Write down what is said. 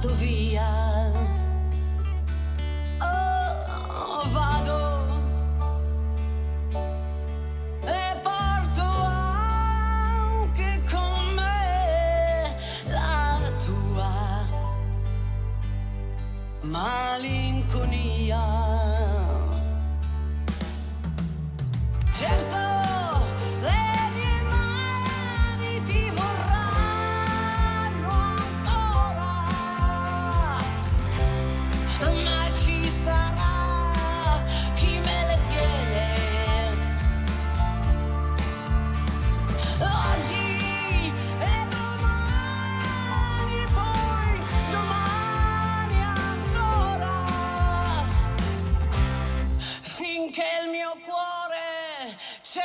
vado via, oh, vado e porto anche con me la tua malinconia. Certo, le mie mani ti vorranno ancora, ma ci sarà chi me le tiene. Oggi e domani, poi domani ancora, finché il mio cuore ce